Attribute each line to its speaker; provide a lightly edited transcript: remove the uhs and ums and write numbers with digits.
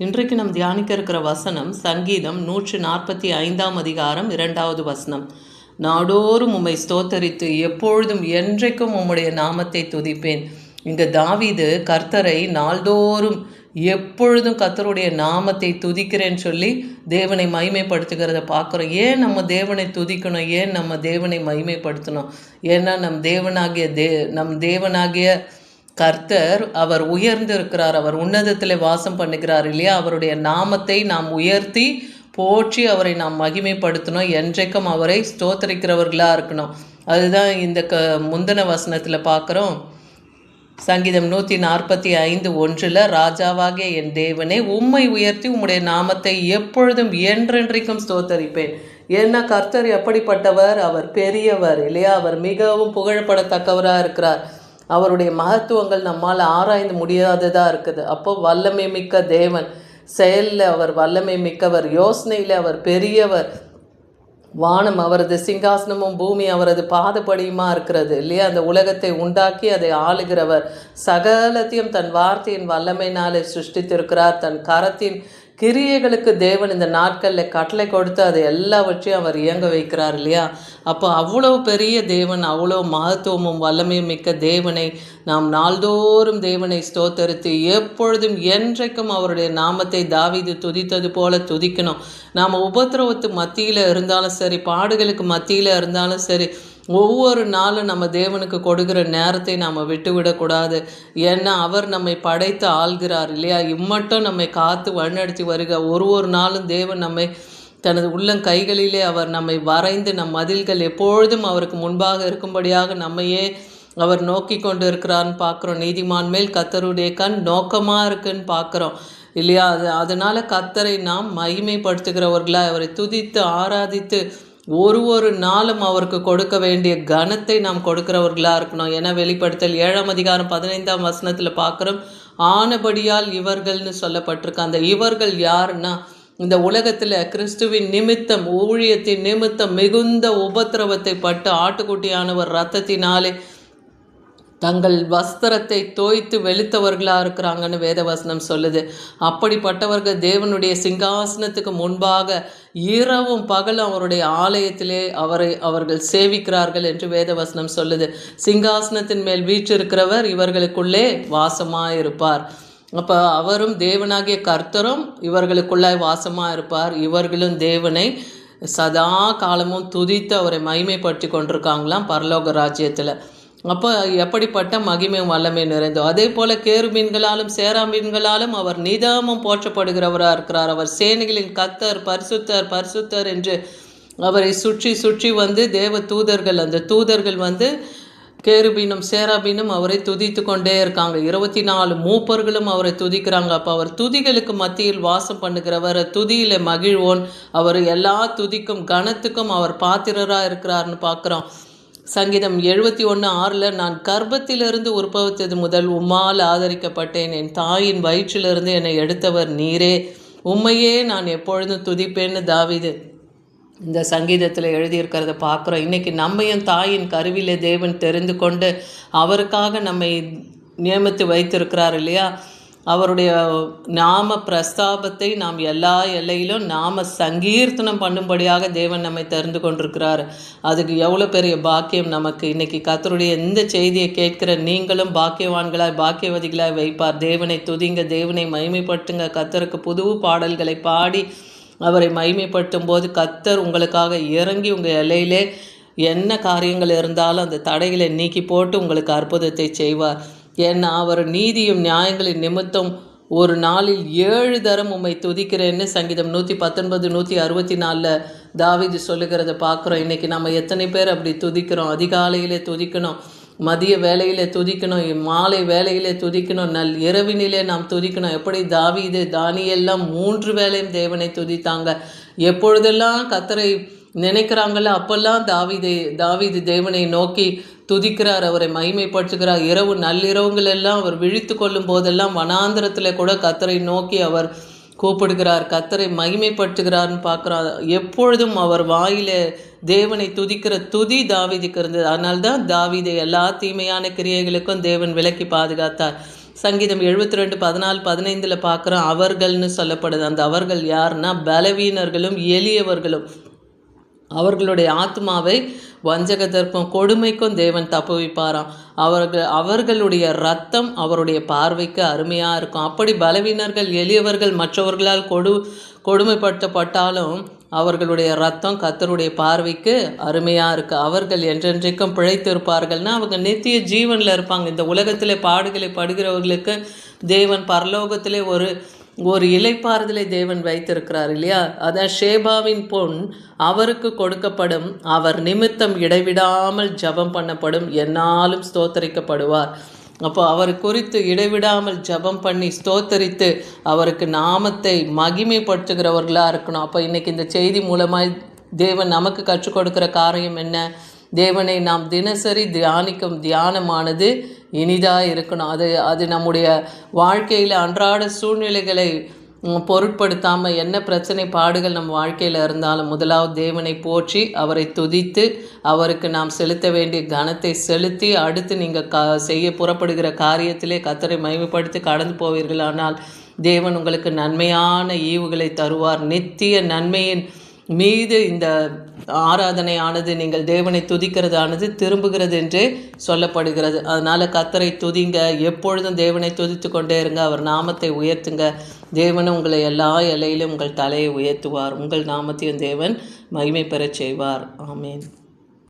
Speaker 1: இன்றைக்கு நாம் தியானிக்க இருக்கிற வசனம் சங்கீதம் 145 அதிகாரம் 2வது வசனம். நாடோறும் உம்மை ஸ்தோத்தரித்து எப்பொழுதும் என்றைக்கும் உம்முடைய நாமத்தை துதிப்பேன். இங்கே தாவீது கர்த்தரை நாள்தோறும் எப்பொழுதும் கர்த்தருடைய நாமத்தை துதிக்கிறேன்னு சொல்லி தேவனை மகிமைப்படுத்துகிறத பார்க்குறோம். ஏன் நம்ம தேவனை துதிக்கணும், ஏன் நம்ம தேவனை மகிமைப்படுத்தணும்? ஏன்னா நம் தேவனாகிய கர்த்தர் அவர் உயர்ந்து இருக்கிறார், அவர் உன்னதத்தில் வாசம் பண்ணுகிறார் இல்லையா? அவருடைய நாமத்தை நாம் உயர்த்தி போற்றி அவரை நாம் மகிமைப்படுத்தணும், என்றைக்கும் அவரை ஸ்தோத்தரிக்கிறவர்களாக இருக்கணும். அதுதான் இந்த முந்தின வசனத்தில் பார்க்குறோம். சங்கீதம் 145:1 ராஜாவாகிய என் தேவனே, உம்மை உயர்த்தி உம்முடைய நாமத்தை எப்பொழுதும் என்றென்றைக்கும் ஸ்தோத்தரிப்பேன். ஏன்னா கர்த்தர் எப்படிப்பட்டவர்? அவர் பெரியவர் இல்லையா? அவர் மிகவும் புகழப்படத்தக்கவராக இருக்கிறார். அவருடைய மகத்துவங்கள் நம்மால் ஆராய்ந்து முடியாததாக இருக்குது. அப்போ வல்லமை மிக்க தேவன், செயலில் அவர் வல்லமை மிக்கவர், யோசனையில் அவர் பெரியவர். வானம் அவரது சிங்காசனமும் பூமி அவரது பாதப்படியுமா இருக்கிறது இல்லையா? அந்த உலகத்தை உண்டாக்கி அதை ஆளுகிறவர், சகலத்தையும் தன் வார்த்தையின் வல்லமையினாலே சிருஷ்டித்திருக்கிறார். தன் கரத்தின் கிரியைகளுக்கு தேவன் இந்த நாட்களில் கட்டளை கொடுத்து அதை எல்லாவற்றையும் அவர் இயங்க வைக்கிறார் இல்லையா? அப்போ அவ்வளோ பெரிய தேவன், அவ்வளோ மகத்துவமும் வல்லமையும் மிக்க தேவனை நாம் நாள்தோறும் தேவனை ஸ்தோத்தரித்து எப்பொழுதும் என்றைக்கும் அவருடைய நாமத்தை தாவீது துதித்தது போல துதிக்கணும். நாம் உபத்திரவத்து மத்தியில் இருந்தாலும் சரி, பாடுகளுக்கு மத்தியில் இருந்தாலும் சரி, ஒவ்வொரு நாளும் நம்ம தேவனுக்கு கொடுக்குற நேரத்தை நாம் விட்டுவிடக்கூடாது. ஏன்னா அவர் நம்மை படைத்து ஆள்கிறார் இல்லையா? இம்மட்டும் நம்மை காத்து வழிநடத்தி வருக. ஒரு நாளும் தேவன் நம்மை தனது உள்ளங்கைகளிலே அவர் நம்மை வரைந்து நம் மதில்கள் எப்பொழுதும் அவருக்கு முன்பாக இருக்கும்படியாக நம்மையே அவர் நோக்கி கொண்டு இருக்கிறான்னு பார்க்குறோம். நீதிமான் மேல் கர்த்தருடைய கண் நோக்கமாக இருக்குன்னு பார்க்குறோம் இல்லையா? அதனால் கர்த்தரை நாம் மகிமைப்படுத்துகிறவர்களாக அவரை துதித்து ஆராதித்து ஒரு நாளும் அவருக்கு கொடுக்க வேண்டிய கனத்தை நாம் கொடுக்கிறவர்களாக இருக்கணும். ஏன்னா வெளிப்படுத்தல் 7ஆம் அதிகாரம் 15ஆம் வசனத்தில் பார்க்குறோம். ஆனபடியால் இவர்கள்னு சொல்லப்பட்டிருக்கு. அந்த இவர்கள் யாருன்னா, இந்த உலகத்தில் கிறிஸ்துவின் நிமித்தம், ஊழியத்தின் நிமித்தம் மிகுந்த உபத்திரவத்தை பட்டு ஆட்டுக்குட்டியானவர் இரத்தத்தினாலே தங்கள் வஸ்திரத்தை தோய்த்து வெளுத்தவர்களாக இருக்கிறாங்கன்னு வேதவசனம் சொல்லுது. அப்படிப்பட்டவர்கள் தேவனுடைய சிங்காசனத்துக்கு முன்பாக இரவும் பகலும் அவருடைய ஆலயத்திலே அவர்கள் சேவிக்கிறார்கள் என்று வேதவசனம் சொல்லுது. சிங்காசனத்தின் மேல் வீற்றிருக்கிறவர் இவர்களுக்குள்ளே வாசமாக இருப்பார். அப்போ அவரும் தேவனாகிய கர்த்தரும் இவர்களுக்குள்ளாய் வாசமாக இருப்பார். இவர்களும் தேவனை சதா காலமும் துதித்து அவரை மகிமைப்படுத்தி கொண்டிருக்காங்களாம் பரலோக ராஜ்யத்தில். அப்போ எப்படிப்பட்ட மகிமை வல்லமை நிறைந்தோ, அதே போல் கேருபீன்களாலும் சேராமீன்களாலும் அவர் நிதாமம் போற்றப்படுகிறவராக இருக்கிறார். அவர் சேனைகளின் கர்த்தர், பரிசுத்தர் பரிசுத்தர் என்று அவரை சுற்றி சுற்றி வந்து தேவ தூதர்கள், அந்த தூதர்கள் வந்து கேருபீனும் சேராபீனும் அவரை துதித்து கொண்டே இருக்காங்க. 24 மூப்பர்களும் அவரை துதிக்கிறாங்க. அப்போ அவர் துதிகளுக்கு மத்தியில் வாசம் பண்ணுகிறவர், துதியில் மகிழ்வோன். அவர் எல்லா துதிக்கும் கனத்துக்கும் அவர் பாத்திரராக இருக்கிறார்னு பார்க்குறோம். சங்கீதம் 71:6 நான் கர்ப்பத்திலிருந்து உற்பவித்தது முதல் உம்மால் ஆதரிக்கப்பட்டேன், என் தாயின் வயிற்றிலிருந்து என்னை எடுத்தவர் நீரே, உம்மையே நான் எப்பொழுதும் துதிப்பேன்னு தாவீது இந்த சங்கீதத்தில் எழுதியிருக்கிறத பார்க்குறோம். இன்றைக்கி நம்மையும் தாயின் கருவிலே தேவன் தெரிந்து கொண்டு அவருக்காக நம்மை நியமித்து வைத்திருக்கிறார் இல்லையா? அவருடைய நாம பிரஸ்தாபத்தை நாம் எல்லா எல்லையிலும் நாம சங்கீர்த்தனம் பண்ணும்படியாக தேவன் நம்மை தெரிந்து கொண்டிருக்கிறார். அதுக்கு எவ்வளோ பெரிய பாக்கியம் நமக்கு. இன்றைக்கி கர்த்தருடைய இந்த செய்தியை கேட்கிற நீங்களும் பாக்கியவான்களாய் பாக்கியவதிகளாய் வைப்பார். தேவனை துதிங்க, தேவனை மகிமைப்படுத்துங்க. கர்த்தருக்கு புது பாடல்களை பாடி அவரை மகிமைப்படுத்தும் போது கர்த்தர் உங்களுக்காக இறங்கி உங்கள் எல்லையிலே என்ன காரியங்கள் இருந்தாலும் அந்த தடைகளை நீக்கி போட்டு உங்களுக்கு அற்புதத்தை செய்வார். ஏன்னா அவர் நீதியும் நியாயங்களின் நிமித்தம் ஒரு நாளில் 7 தரம் உம்மை துதிக்கிறேன்னு சங்கீதம் 119 164 தாவீது சொல்லுகிறத பார்க்குறோம். இன்றைக்கி நம்ம எத்தனை பேர் அப்படி துதிக்கிறோம்? அதிகாலையிலே துதிக்கணும், மதிய வேலையிலே துதிக்கணும், மாலை வேலையிலே துதிக்கணும், இரவினிலே நாம் துதிக்கணும். எப்படி தாவீது தானியெல்லாம் 3 வேளையும் தேவனை துதித்தாங்க. எப்பொழுதெல்லாம் கர்த்தரை நினைக்கிறாங்களோ அப்பெல்லாம் தாவீது தேவனை நோக்கி துதிக்கிறார், அவரை மகிமைப்படுத்துகிறார். இரவு நள்ளிரவுகள் எல்லாம் அவர் விழித்து கொள்ளும் போதெல்லாம் வனாந்திரத்தில் கூட கர்த்தரை நோக்கி அவர் கூப்பிடுகிறார், கர்த்தரை மகிமைப்படுத்துகிறார்னு பார்க்குறார். எப்பொழுதும் அவர் வாயில தேவனை துதிக்கிற துதி தாவீதுக்கு இருந்தது. அதனால்தான் தாவீதை எல்லா தீமையான கிரியைகளுக்கும் தேவன் விலக்கி பாதுகாத்தார். சங்கீதம் 72:14-15 பார்க்குறோம். அவர்கள்னு சொல்லப்படுது. அந்த அவர்கள் யாருன்னா பலவீனர்களும் எளியவர்களும். அவர்களுடைய ஆத்மாவை வஞ்சகத்திற்கும் கொடுமைக்கும் தேவன் தப்புவிப்பாராம். அவர்களுடைய ரத்தம் அவருடைய பார்வைக்கு அருமையாக இருக்கும். அப்படி பலவீனர்கள் எளியவர்கள் மற்றவர்களால் கொடுமைப்படுத்தப்பட்டாலும் அவர்களுடைய ரத்தம் கர்த்தருடைய பார்வைக்கு அருமையாக இருக்குது. அவர்கள் என்றென்றைக்கும் பிழைத்திருப்பார்கள்னா அவங்க நித்திய ஜீவனில் இருப்பாங்க. இந்த உலகத்தில் பாடுகளை படுகிறவர்களுக்கு தேவன் பரலோகத்திலே ஒரு இளைப்பாறுதலை தேவன் வைத்திருக்கிறார் இல்லையா? அதான் ஷேபாவின் பொன் அவருக்கு கொடுக்கப்படும், அவர் நிமித்தம் இடைவிடாமல் ஜபம் பண்ணப்படும், என்னாலும் ஸ்தோத்தரிக்கப்படுவார். அப்போ அவர் குறித்து இடைவிடாமல் ஜபம் பண்ணி ஸ்தோத்தரித்து அவருக்கு நாமத்தை மகிமைப்படுத்துகிறவர்களாக இருக்கணும். அப்போ இன்றைக்கி இந்த செய்தி மூலமாய் தேவன் நமக்கு கற்றுக் கொடுக்குற காரியம் என்ன? தேவனை நாம் தினசரி தியானிக்கும் தியானமானது இனிதாக இருக்கணும். அது நம்முடைய வாழ்க்கையில் அன்றாட சூழ்நிலைகளை பொருட்படுத்தாமல் என்ன பிரச்சனை பாடுகள் நம்ம வாழ்க்கையில் இருந்தாலும் முதலாவது தேவனை போற்றி அவரை துதித்து அவருக்கு நாம் செலுத்த வேண்டிய கனத்தை செலுத்தி அடுத்து நீங்கள் செய்ய புறப்படுகிற காரியத்திலே கர்த்தரை மகிமைப்படுத்தி கடந்து போவீர்கள். ஆனால் தேவன் உங்களுக்கு நன்மையான ஈவுகளை தருவார். நித்திய நன்மையின் மீது இந்த ஆராதனையானது நீங்கள் தேவனை துதிக்கிறதானது திரும்புகிறது என்றே சொல்லப்படுகிறது. அதனால் கர்த்தரை துதிங்க, எப்பொழுதும் தேவனை துதித்து கொண்டே இருங்க, அவர் நாமத்தை உயர்த்துங்க. தேவன் உங்களை எல்லா எல்லையிலும் உங்கள் தலையை உயர்த்துவார். உங்கள் நாமத்தையும் தேவன் மகிமை பெறச் செய்வார். ஆமேன்.